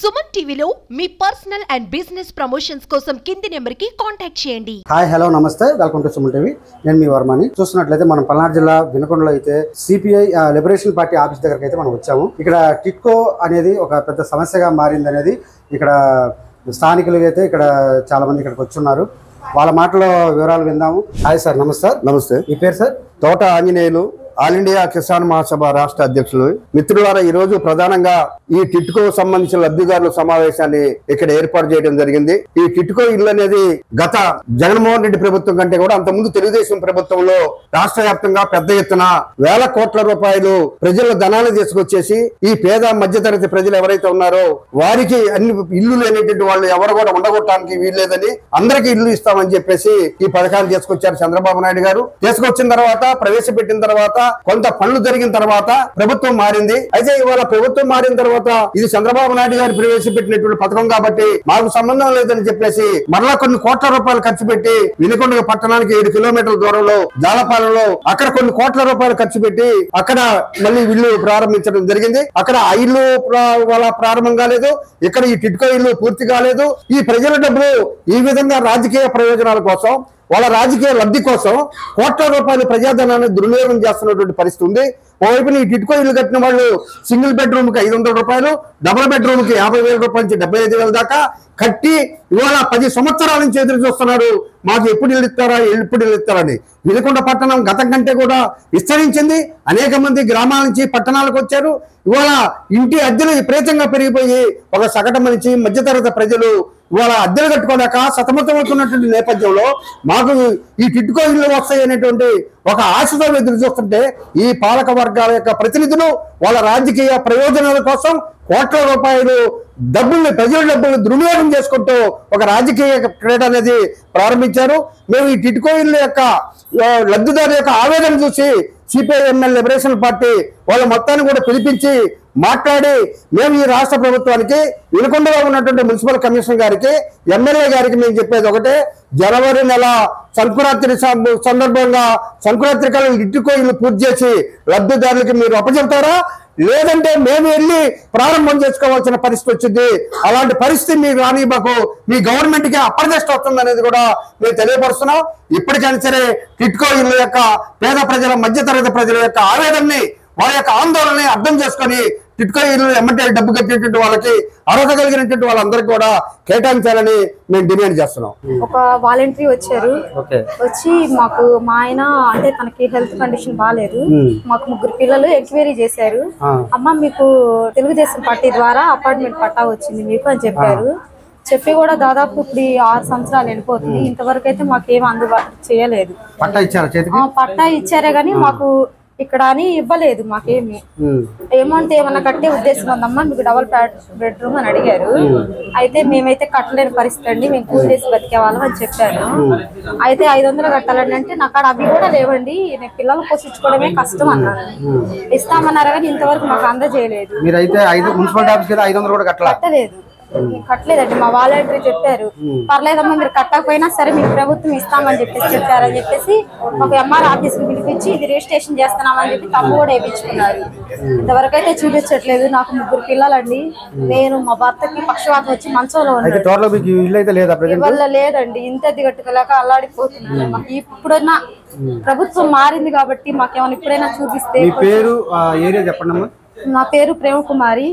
సుమన్ టీవీలో మీ personal and business promotions కోసం కింది నెంబర్ కి కాంటాక్ట్ చేయండి. హాయ్ హలో నమస్తే, వెల్కమ్ టు సుమన్ టీవీ. నేను మీ వర్మని. చూస్తున్నట్లయితే మనం పల్నాడు జిల్లా వినుకొండలో అయితే సిపిఐ లిబరేషన్ పార్టీ ఆఫీస్ దగ్గరికి అయితే మనం వచ్చాము. ఇక్కడ టిట్కో అనేది ఒక పెద్ద సమస్యగా మారింది అనేది ఇక్కడ స్థానికులు అయితే ఇక్కడ చాలా మంది ఇక్కడికి వచ్చున్నారు. వాళ్ళ మాటలో వివరాలు విందాము. హాయ్ సార్, నమస్తే. నమస్తే. మీ పేరు సార్? తోట ఆంజనేయులు, ఆల్ ఇండియా కిసాన్ మహాసభ రాష్ట్ర అధ్యక్షులు. మిత్రులారా, ఈ రోజు ప్రధానంగా ఈ టిట్కో సంబంధించిన లబ్ధిదారుల సమావేశాన్ని ఇక్కడ ఏర్పాటు చేయడం జరిగింది. ఈ టిట్కో ఇల్లు అనేది గత జగన్మోహన్ రెడ్డి ప్రభుత్వం కంటే కూడా అంతకుముందు తెలుగుదేశం ప్రభుత్వంలో రాష్ట్ర వ్యాప్తంగా పెద్ద ఎత్తున వేల కోట్ల రూపాయలు ప్రజల ధనాన్ని తీసుకొచ్చేసి ఈ పేద మధ్యతరగతి ప్రజలు ఎవరైతే ఉన్నారో వారికి అన్ని ఇల్లు లేనటువంటి వాళ్ళు ఎవరు కూడా ఉండగొట్టడానికి వీల్లేదని అందరికీ ఇల్లు ఇస్తామని చెప్పేసి ఈ పథకాన్ని తీసుకొచ్చారు చంద్రబాబు నాయుడు గారు. తీసుకొచ్చిన తర్వాత ప్రవేశపెట్టిన తర్వాత కొంత పనులు జరిగిన తర్వాత ప్రభుత్వం మారింది. అయితే ఇవాళ ప్రభుత్వం మారిన తర్వాత ఇది చంద్రబాబు నాయుడు గారు ప్రవేశపెట్టినటువంటి పథకం కాబట్టి మాకు సంబంధం లేదని చెప్పేసి మరలా కొన్ని కోట్ల రూపాయలు ఖర్చు పెట్టి వినుకొండ పట్టణానికి 7 కిలోమీటర్ల దూరంలో జాలపాలెంలో అక్కడ కొన్ని కోట్ల రూపాయలు ఖర్చు పెట్టి అక్కడ మళ్ళీ ఇల్లు ప్రారంభించడం జరిగింది. అక్కడ ఆ ఇల్లు వాళ్ళ ప్రారంభం కాలేదు. ఇక్కడ ఈ టిట్కో ఇల్లు పూర్తి కాలేదు. ఈ ప్రజల డబ్బులు ఈ విధంగా రాజకీయ ప్రయోజనాల కోసం, వాళ్ళ రాజకీయ లబ్ధి కోసం కోట్ల రూపాయల ప్రజాధనాన్ని దుర్వినియోగం చేస్తున్నటువంటి పరిస్థితి ఉంది. ఓవైపున ఈ టిట్కో ఇల్లు కట్టిన వాళ్ళు సింగిల్ బెడ్రూమ్ కి 500 రూపాయలు, డబుల్ బెడ్రూమ్ కి 50,000 రూపాయల నుంచి 75,000 దాకా కట్టి ఇవాళ 10 సంవత్సరాల నుంచి ఎదురు చూస్తున్నారు. మాకు ఎప్పుడు ఇల్లు ఇస్తారని. వినుకొండ పట్టణం గతం కంటే కూడా విస్తరించింది. అనేక మంది గ్రామాల నుంచి పట్టణాలకు వచ్చారు. ఇవాళ ఇంటి అద్దెలు విపరీతంగా పెరిగిపోయి ఒక సగటు మనిషి మధ్యతరగతి ప్రజలు ఇవాళ అద్దెలు కట్టుకోలేక సతమతమవుతున్నటువంటి నేపథ్యంలో మాకు ఈ టిట్కో ఇల్లు వస్తాయి అనేటువంటి ఒక ఆశతో ఎదురు చూస్తుంటే ఈ పాలక వర్గాల యొక్క ప్రతినిధులు వాళ్ళ రాజకీయ ప్రయోజనాల కోసం కోట్ల రూపాయలు డబ్బుల్ని, ప్రజల డబ్బుల్ని దుర్వినియోగం చేసుకుంటూ ఒక రాజకీయ క్రీడ అనేది ప్రారంభించారు. మేము ఈ టిట్కో ఇల్లు యొక్క లబ్ధిదారు యొక్క ఆవేదన చూసి సిపిఐఎంఎల్ లిబరేషన్ పార్టీ వాళ్ళ మొత్తాన్ని కూడా పిలిపించి మాట్లాడి మేము ఈ రాష్ట్ర ప్రభుత్వానికి, వినుకొండలో ఉన్నటువంటి మున్సిపల్ కమిషనర్ గారికి, ఎమ్మెల్యే గారికి మేము చెప్పేది ఒకటే, జనవరి నెల సంక్రాంతి సందర్భంగా సంక్రాంతి కాలం టిట్కో ఇల్లు పూర్తి చేసి లబ్ధిదారులకి మీరు అప్పచెప్తారా, లేదంటే మేము వెళ్ళి ప్రారంభం చేసుకోవాల్సిన పరిస్థితి వచ్చింది. అలాంటి పరిస్థితి మీకు రానివ్వకు, మీ గవర్నమెంట్ కి అప్రదిష్ట వస్తుంది అనేది కూడా మేము తెలియపరుస్తున్నాం. ఇప్పటికైనా సరే టిట్కో ఇల్లు యొక్క పేద ప్రజల, మధ్యతరగతి ప్రజల యొక్క ఆవేదనని, వాళ్ళ యొక్క ఆందోళనని అర్థం చేసుకొని టిట్కో ఇల్లు ఎమ్మెల్యే డబ్బు కట్టినటువంటి వాళ్ళకి, అర్హత కలిగినటువంటి వాళ్ళందరికీ కూడా కేటాయించాలని మేము డిమాండ్ చేస్తున్నాం. ఒక వాలంటరీ వచ్చారు. వచ్చి మాకు మా ఆయన అంటే తనకి హెల్త్ కండిషన్ బాగాలేదు, మాకు 3 పిల్లలు ఎంక్వైరీ చేశారు. అమ్మ మీకు తెలుగుదేశం పార్టీ ద్వారా అపార్ట్మెంట్ పట్టా వచ్చింది మీకు అని చెప్పారు. చెప్పి కూడా దాదాపు ఇప్పుడు 6 సంవత్సరాలు వెళ్ళిపోతుంది. ఇంతవరకు అయితే మాకేం అందుబాటు చేయలేదు. పట్టా ఇచ్చారే గానీ మాకు ఇక్కడ అని ఇవ్వలేదు మాకేమి. ఏమంటే ఏమన్నా కట్టే ఉద్దేశం ఉందమ్మా మీకు డబుల్ బెడ్రూమ్ అని అడిగారు. అయితే మేమైతే కట్టలేని పరిస్థితి అండి, మేము కూలి చేసి బతికే వాళ్ళం అని చెప్పాను. అయితే 500 కట్టాలండి అంటే నాకు అవి కూడా లేవండి, నేను పిల్లలు పోషించుకోవడమే కష్టం అన్నాను. ఇస్తామన్నారు కానీ ఇంతవరకు మాకు అందజేయలేదు. కట్టలేదండి. మా వాలంటరీ చెప్పారు పర్లేదమ్మా మీరు కట్టకపోయినా సరే మీకు ప్రభుత్వం ఇస్తామని చెప్పారని చెప్పేసి ఒక ఎంఆర్ ఆఫీస్ కి పిలిపించి ఇది రిజిస్ట్రేషన్ చేస్తున్నామని చెప్పి తప్పు కూడా వేయించుకున్నారు. ఇంతవరకు అయితే చూపించట్లేదు. నాకు 3 పిల్లలండి. నేను మా భర్తకి పక్షవాతం వచ్చి మంచంలో ఉన్నాను. లేదండి, ఇంత కట్టుకోలేక అల్లాడిపోతున్నాను. మాకు ఇప్పుడున్న ప్రభుత్వం మారింది కాబట్టి మాకేమైనా ఇప్పుడైనా చూపిస్తే. పేరు ఏరియా చెప్పండి. నా పేరు ప్రేమ కుమారి.